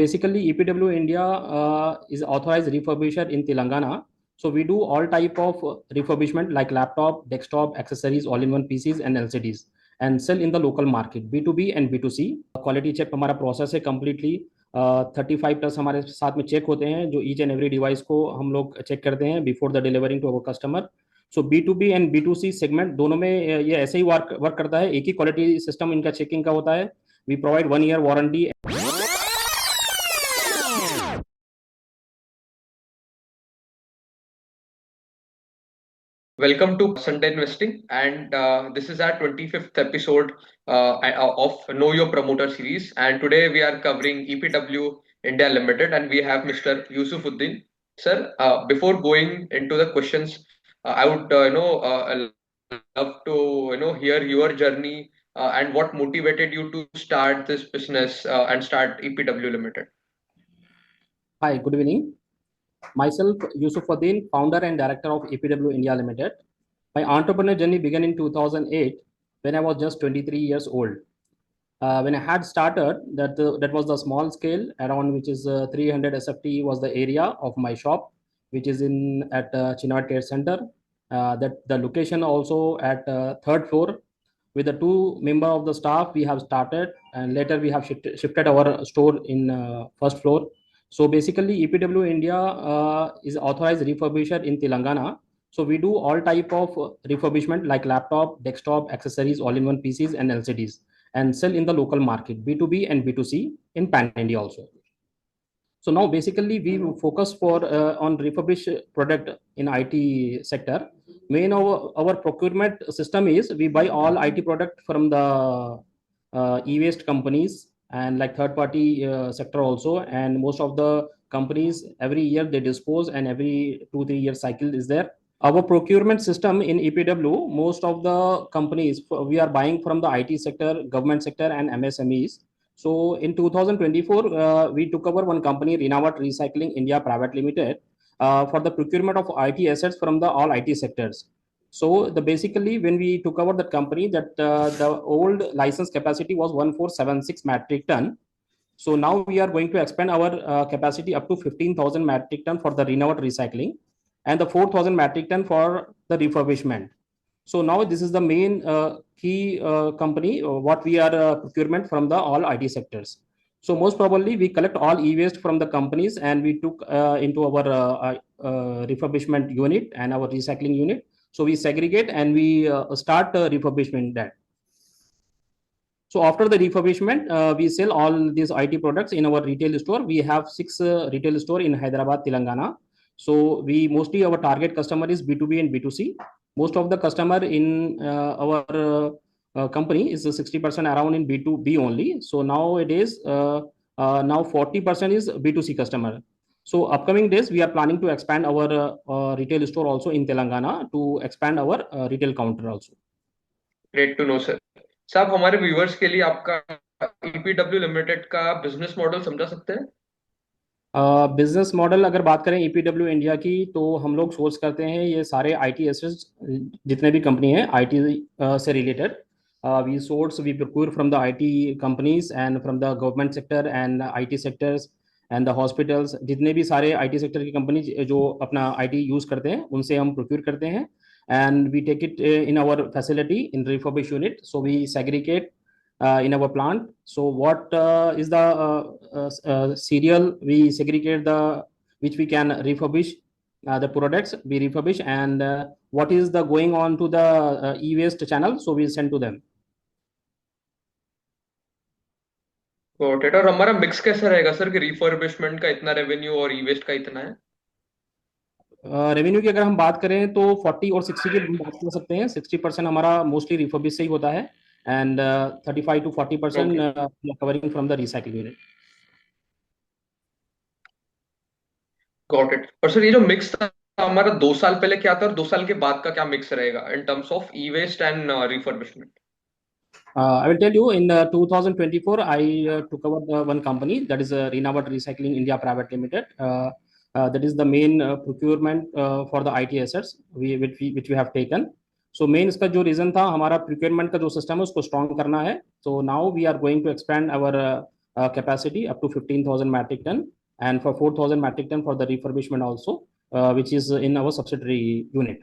Basically, EPW India is authorized refurbisher in Telangana. So we do all type of refurbishment like laptop, desktop, accessories, all-in-one PCs and LCDs, and sell in the local market B2B and B2C. Quality check हमारा process है completely 35+ हमारे साथ में check होते हैं जो each and every device को हम लोग चेक करते हैं before the delivering to our customer. So B2B and B2C segment दोनों में ये ऐसे ही वर्क करता है. एक ही क्वालिटी सिस्टम इनका चेकिंग का होता है. We provide 1 year warranty. Welcome to Sunday Investing, and this is our 25th episode of Know Your Promoter series. And today we are covering EPW India Limited, and we have Mr. Yusufuddin. Sir, before going into the questions, I would love to hear your journey and what motivated you to start this business and start EPW Limited. Hi, good evening. Myself, Yusufuddin, founder and director of EPW India Limited. My entrepreneur journey began in 2008 when I was just 23 years old. When I had started, that was the small scale around which is 300 SFT was the area of my shop, which is at Chinnavat Care Center. That the location also at third floor. With the 2 member of the staff, we have started, and later we have shifted our store in first floor. So basically, EPW India is authorized refurbisher in Telangana. So we do all type of refurbishment like laptop, desktop, accessories, all-in-one PCs and LCDs, and sell in the local market B2B and B2C in Pan India also. So now basically we focus on refurbished product in IT sector. Main our procurement system is we buy all IT product from the e-waste companies and like third party sector also, and most of the companies every year they dispose, and every 2-3 year cycle is there. Our procurement system in EPW, most of the companies we are buying from the IT sector, government sector and MSMEs. So in 2024, we took over one company, Renavat Recycling India Private Limited, for the procurement of IT assets from the all IT sectors. So basically when we took over that company, that the old license capacity was 1476 metric ton. So now we are going to expand our capacity up to 15,000 metric ton for the Renavat Recycling, and the 4,000 metric ton for the refurbishment. So now this is the main key company what we are procurement from the all IT sectors. So most probably we collect all e-waste from the companies, and we took into our refurbishment unit and our recycling unit. So we segregate and we start refurbishment that. So after the refurbishment, we sell all these IT products in our retail store. We have 6 retail store in Hyderabad, Telangana. So we mostly our target customer is B2B and B2C. Most of the customer in our company is 60% around in B2B only. So nowadays, now 40% is B2C customer. So upcoming days, we are planning to expand our retail store also in Telangana to expand our retail counter also. Great to know, sir. साहब हमारे viewers के लिए आपका EPW limited का business model समझा सकते हैं? Business model अगर बात करें EPW इंडिया की, तो हम लोग सोर्स करते हैं ये सारे IT एसेट्स जितने भी कंपनी है IT से related. We source we procure from the IT companies and from the government sector and IT sectors and the hospitals. जितने भी सारे IT सेक्टर की कंपनी जो अपना IT यूज करते हैं उनसे हम प्रोक्यूर करते हैं, and we take it in our facility in refurbish unit. So we segregate in our plant. So what is the serial we segregate the which we can refurbish the products we refurbish, and what is the going on to the e-waste channel, so we send to them. और हमारा mix कैसा रहेगा sir कि refurbishment का इतना revenue और e-waste का इतना है? रेवेन्यू की अगर हम बात करें तो 40 और 60 की बात कर सकते हैं. 60% हमारा मोस्टली रिफर्बिश से ही होता है, and 35 to 40% covering from the recycling unit. Got it. और सर ये जो मिक्स था हमारा 2 साल पहले क्या था और 2 साल के बाद का क्या मिक्स रहेगा in terms of e-waste and refurbishment? I will tell you, in 2024, I took over the one company, that is Renavat Recycling India Private Limited. That is the main procurement for the IT assets which we have taken. So main इसका जो reason था, हमारा procurement का जो system है उसको strong करना है. So now we are going to expand our capacity up to 15,000 metric ton, and for 4,000 metric ton for the refurbishment also, which is in our subsidiary unit.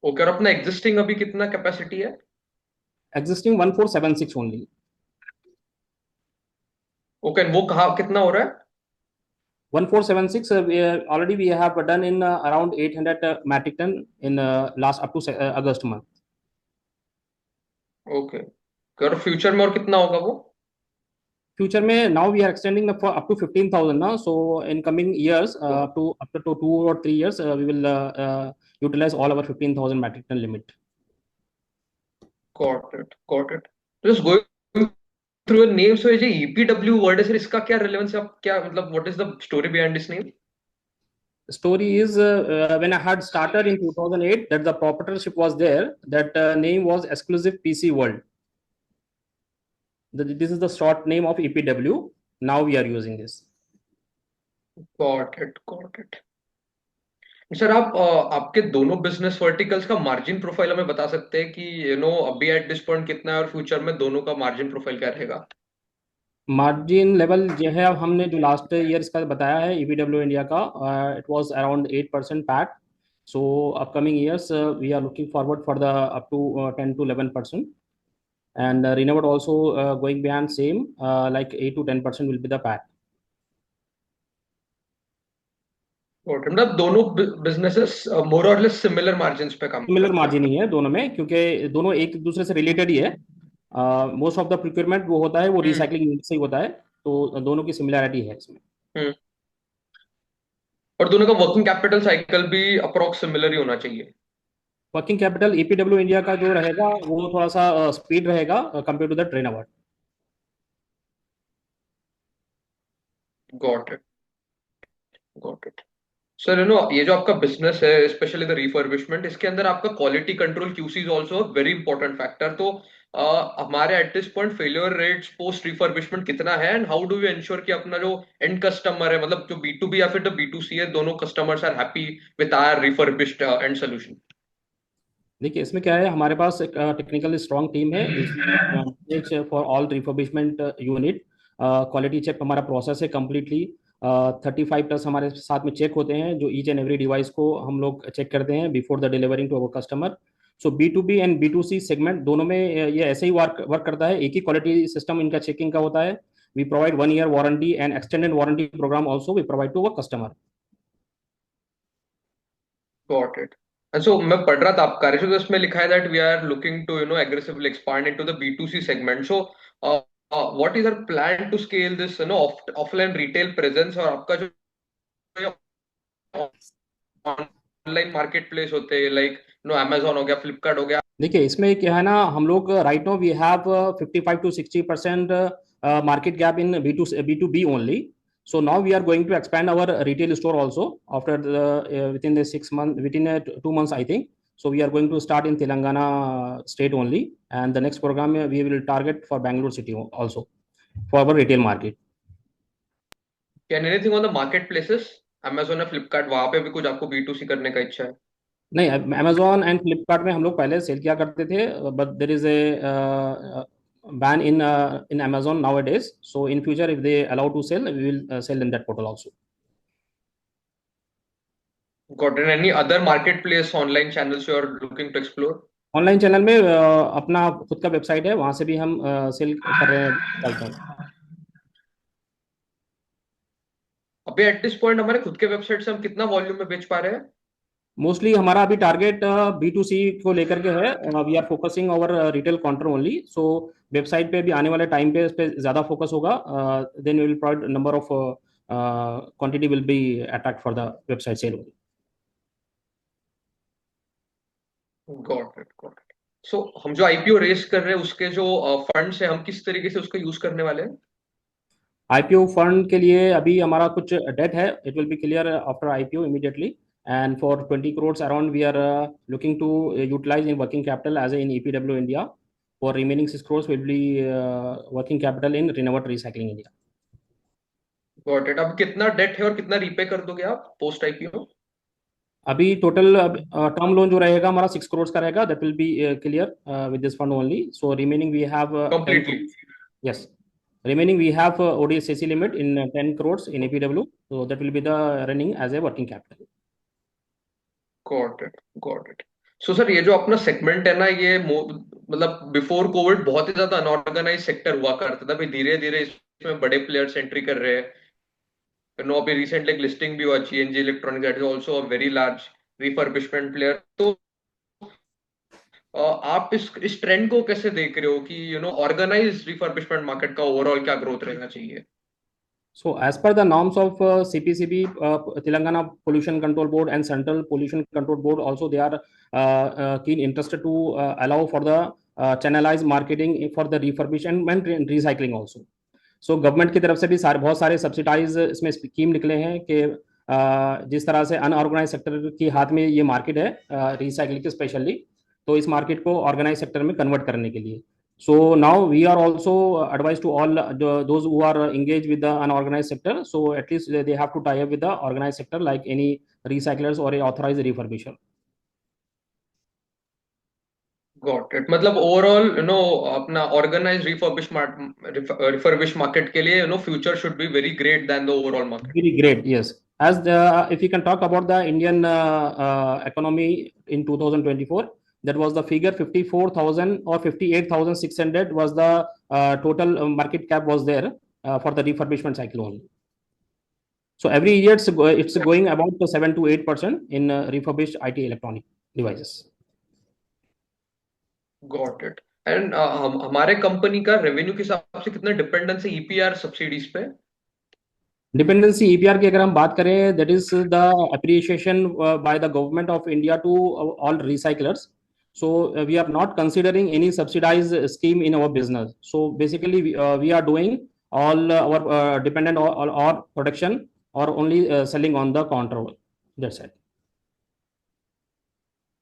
Okay, और अपना existing अभी कितना capacity है? Existing 1476 only. Okay, वो कहाँ कितना हो रहा है? 1476, already we have done in around 800 metric ton in last up to August month. Okay, और फ्यूचर में और कितना होगा वो? Future में now we are extending the for up to 15,000 now. So in coming years, up to 2 or 3 years, we will utilize all our 15,000 metric ton limit. Got it, got it. Just going through your name, so ये जो EPW word है sir, इसका क्या relevance है? आप क्या मतलब, what is the story behind this name? Story is when I had started in 2008, that the proprietorship was there. That name was Exclusive PC World. This is the short name of EPW. Now we are using this. Got it, got it. Sir आप आपके दोनों business verticals का margin profile हमें बता सकते हैं कि अभी एट दिस पॉइंट कितना है और फ्यूचर में दोनों का मार्जिन प्रोफाइल क्या रहेगा? मार्जिन लेवल जो है, अब हमने जो लास्ट ईयर का बताया है ईपीडब्ल्यू इंडिया का, it was around 8% PAT. So upcoming years we are looking forward for the up to 10 to 11%, and Renewed also going beyond same, like 8 to 10% will be the PAT. मतलब दोनों businesses मोर और less similar margins पे काम similar करते हैं? Margin ही है दोनों में, क्योंकि दोनों एक दूसरे से रिलेटेड ही है. मोस्ट ऑफ द प्रोक्योरमेंट वो होता है, वो रिसाइकलिंग यूनिट से ही होता है, तो दोनों की सिमिलैरिटी है इसमें. हम्म। और दोनों का वर्किंग कैपिटल साइकिल भी अप्रोक्स सिमिलर ही होना चाहिए? वर्किंग कैपिटल ईपीडब्ल्यू इंडिया का जो रहेगा वो थोड़ा सा स्पीड रहेगा compare to the train. Got it, got it. Sir ये जो आपका बिजनेस है, स्पेशली द रिफर्बिशमेंट, इसके अंदर आपका quality control QC is also very important factor. तो हमारे at this point failure rates post refurbishment कितना है, and how do we ensure कि अपना जो एंड कस्टमर है, मतलब जो बी टू बी या फिर द बी टू सी है, दोनों customers are happy with our refurbished and solution? देखिए, इसमें क्या है, हमारे पास एक टेक्निकल स्ट्रॉन्ग टीम है जिसमें for all refurbishment unit quality check हमारा प्रोसेस है कम्प्लीटली. 35+ हमारे साथ में चेक होते हैं, जो ईच एंड एवरी डिवाइस को हम लोग चेक करते हैं before the delivering to our customer. So B2B and B2C segment दोनों में ये ऐसे ही वर्क करता है. एक ही क्वालिटी सिस्टम इनका चेकिंग का होता है. We provide 1 year warranty and extended warranty program also we provide to our customer. Got it. And so मैं पढ़ रहा था आपका रिसर्च, उसमें लिखा है that we are looking to aggressively expand into the B to C segment. So what is our plan to scale this offline retail presence, और आपका जो ऑनलाइन मार्केट प्लेस होते हैं, लाइक अमेजोन हो गया, फ्लिपकार्ट हो गया? देखिए, इसमें क्या है ना, हम लोग right now we have 55 to 60% market gap in B2B only. So now we are going to expand our retail store also after within the 6 months, within 2 months, I think. So we are going to start in Telangana state only, and the next program we will target for Bangalore city also for our retail market. Can anything on the market places, Amazon या फ्लिपकार्ट, वहां पे भी कुछ आपको B to सी करने का इच्छा है? नहीं, अमेजोन एंड फ्लिपकार्ट में हम लोग पहले सेल किया करते थे, but there is a ban in Amazon nowadays. So in future, if they allow to sell, we will sell in that portal also. Got it. Any other market place online channels you are looking to explore? Online channel में अपना खुद का website है, वहां से भी हम cell कर रहे हैं चलते हैं. अभी एट दिस पॉइंट हमारे खुद के वेबसाइट से हम कितना वॉल्यूम में बेच पा रहे हैं? मोस्टली हमारा अभी टारगेट B2C को लेकर के है. We are focusing over retail counter only. So website पे भी आने वाले टाइम पे इस पे ज्यादा फोकस होगा. Then we will provide number of quantity will be attract for the website sale only. Got it, got it. So हम जो आईपीओ रेस कर रहे हैं, उसके जो फंड्स है, हम किस तरीके से उसका यूज करने वाले हैं? IPO फंड के लिए अभी हमारा कुछ डेट है. It will be clear after IPO immediately. And for 20 crores around, we are looking to utilize in working capital as in EPW India. For remaining 6 crores will be working capital in Renewed Recycling India. Got it. अब कितना date है और कितना repay कर दोगे आप post IPO? अभी total term loan जो रहेगा हमारा 6 करोड़ का रहेगा, that will be clear with this fund only. So remaining we have 10 completely? crores. Yes, remaining we have ODS CC limit in 10 crores in APW, so that will be the running as a working capital. Got it, got it. So sir, ये जो अपना segment है ना, ये मतलब before Covid बहुत ही ज्यादा unorganised sector हुआ करता था. अभी धीरे धीरे इसमें बड़े प्लेयर्स एंट्री कर रहे हैं. नो, अभी रिसेंटली एक लिस्टिंग भी हुआ, GNG electronic, that is also a very large refurbishment player. तो आप इस ट्रेंड को कैसे देख रहे हो कि ऑर्गेनाइज रिफर्बिशमेंट मार्केट का ओवरऑल क्या ग्रोथ रहना चाहिए? So as per the norms of CPCB, Telangana Pollution Control Board and Central Pollution Control Board also, they are keen interested to allow for the channelized marketing for the refurbishment and recycling also. So government की तरफ से भी बहुत सारे subsidise इसमें scheme निकले हैं कि जिस तरह से अनऑर्गेनाइज सेक्टर के हाथ में ये मार्केट है रिसाइकलिंग की स्पेशली, तो इस मार्केट को ऑर्गेनाइज सेक्टर में कन्वर्ट करने के लिए. So now we are also advised to all those who are engaged with the unorganized sector. So at least they have to tie up with the organized sector like any recyclers or a authorized refurbisher. Got it. मतलब overall अपना organize refurbish market के लिए future should be very great then the overall market. Very great, yes. As if you can talk about the Indian economy in 2024, that was the figure 54,000 or 58,600 was the total market cap was there for the refurbishment cycle only. So every year it's going about 7 to 8% in refurbished IT electronic devices. Got it. And हमारे company का revenue के हिसाब से कितना dependence है EPR subsidies पे? Dependency EPR की अगर हम बात करें, that is the appreciation by the government of India to all recyclers. So we are not considering any subsidized scheme in our business. So basically we are doing all our dependent on our production or only selling on the counter. That's it.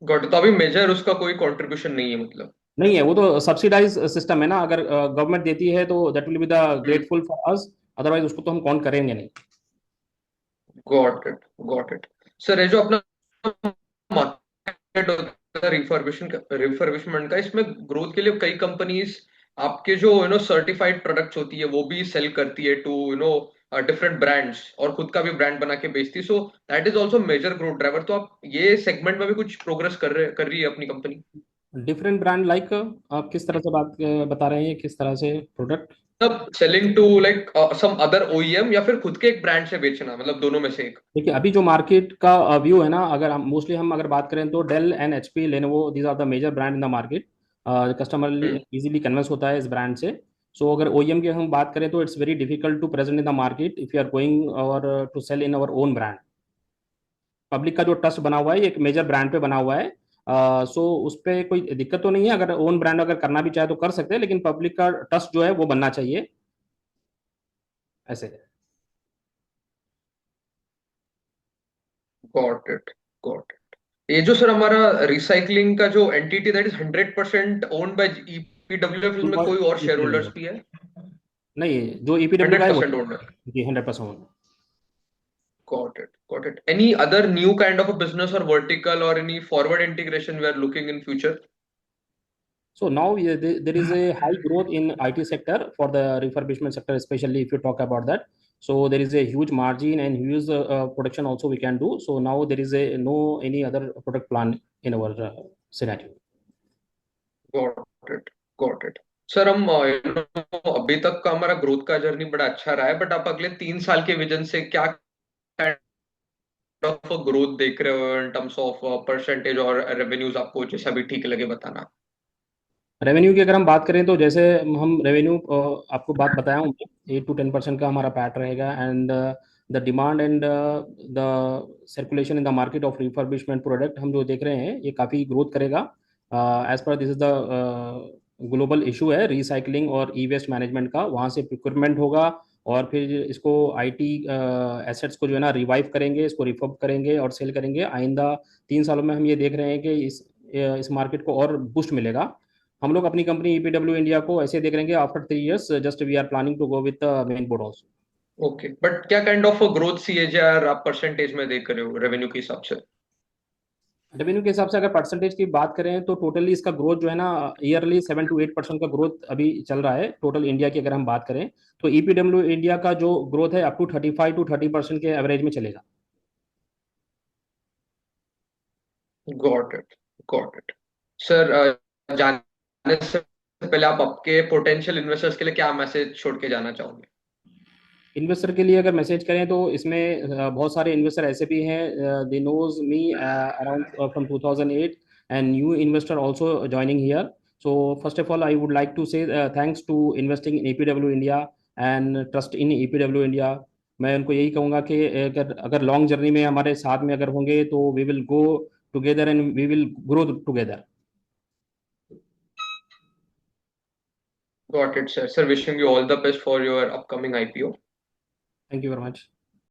Got. तो अभी major उसका कोई contribution नहीं है मतलब? नहीं है, वो तो सब्सिडाइज सिस्टम है ना. अगर गवर्नमेंट देती है तो that will be the grateful for us, otherwise उसको तो हम काउंट करेंगे नहीं. Got it, got it. Sir, ये जो अपना मार्केट होता है रिफर्बिशमेंट का, इसमें ग्रोथ के लिए कई कंपनीज आपके जो सर्टिफाइड प्रोडक्ट्स होती है वो भी सेल करती है टू डिफरेंट ब्रांड्स, और खुद का भी ब्रांड बना के बेचती है. So that is also major growth driver. तो आप ये सेगमेंट में भी कुछ प्रोग्रेस कर रही है अपनी कंपनी? डिफरेंट ब्रांड लाइक आप किस तरह से बात बता रहे हैं, किस तरह से प्रोडक्ट? मतलब selling to like some other OEM, या फिर खुद के एक ब्रांड से बेचना, मतलब दोनों में से एक? देखिए अभी जो मार्केट का व्यू है ना, अगर हम मोस्टली हम अगर बात करें तो Dell and HP Lenovo, these are the major brand in the market. Customer hmm. Easily convince होता है इस ब्रांड से. सो अगर ओईएम की हम बात करें तो it's very difficult to present in the market if you are going और to sell in our own brand. Public का जो ट्रस्ट बना हुआ है एक मेजर ब्रांड पे बना हुआ है. सो उस पर कोई दिक्कत तो नहीं है, अगर ओन ब्रांड अगर करना भी चाहे तो कर सकते हैं, लेकिन पब्लिक का ट्रस्ट जो है वो बनना चाहिए ऐसे. Got it, got it. ये जो सर हमारा रिसाइकलिंग का जो entity, that is 100% owned by EPW, उसमें कोई और शेयर होल्डर्स भी है? नहीं, जो ईपीडब्ल्यू का है वो 100% owner. Ji 100%. Got it. Got it. Any other new kind of a business or vertical or any forward integration we are looking in future? So now there is a high growth in IT sector for the refurbishment sector, especially if you talk about that. So there is a huge margin and huge production also we can do. So now there is a no any other product plan in our scenario. Got it. Got it. Sir, हम अभी तक का हमारा growth का journey बड़ा अच्छा रहा है, बट आप अगले 3 साल के विजन से क्या काइंड ऑफ ग्रोथ देख रहे हो इन टर्म्स ऑफ परसेंटेज और रेवेन्यूज? आपको जैसा भी ठीक लगे बताना. रेवेन्यू की अगर हम बात करें तो जैसे हम रेवेन्यू आपको बात बताया हूँ, 8 to 10% का हमारा पैट रहेगा. And the demand and the circulation in the market of refurbishment product हम जो देख रहे हैं ये काफ़ी ग्रोथ करेगा. As per this is the global issue है रिसाइकलिंग और ई वेस्ट मैनेजमेंट का, वहाँ से प्रिक्योरमेंट होगा और फिर इसको आईटी एसेट्स को जो है ना रिवाइव करेंगे, इसको रिफर्ब करेंगे और सेल करेंगे. आइंदा 3 सालों में हम ये देख रहे हैं कि इस मार्केट को और बूस्ट मिलेगा. हम लोग अपनी कंपनी ईपीडब्ल्यू इंडिया को ऐसे देख रहे हैं कि after 3 years just we are planning to go with main board also. Okay, but क्या काइंड ऑफ ग्रोथ सीएजीआर आप परसेंटेज में देख रहे हो रेवेन्यू के हिसाब से? रेवेन्यू के हिसाब से अगर परसेंटेज की बात करें तो टोटली इसका ग्रोथ जो है ना, ईयरली 7 to 8% का ग्रोथ अभी चल रहा है टोटल इंडिया की अगर हम बात करें। तो ईपीडब्ल्यू इंडिया का जो ग्रोथ है अप टू 35 to 30% के एवरेज में चलेगा। Got it, got it. Sir, जाने से पहले आप आपके पोटेंशियल इन्वेस्टर्स के लिए क्या मैसेज छोड़ के जाना चाहोगे? इन्वेस्टर के लिए अगर मैसेज करें तो इसमें बहुत सारे इन्वेस्टर ऐसे भी हैं, they knows me around from 2008 and new investor also joining here. So first of all I would like to say thanks to investing in EPW India and trust in EPW India. मैं उनको यही कहूँगा कि अगर long journey में हमारे साथ में अगर होंगे तो we will go together and we will grow together. Got it sir. Sir, wishing you all the best for your upcoming IPO. Thank you very much.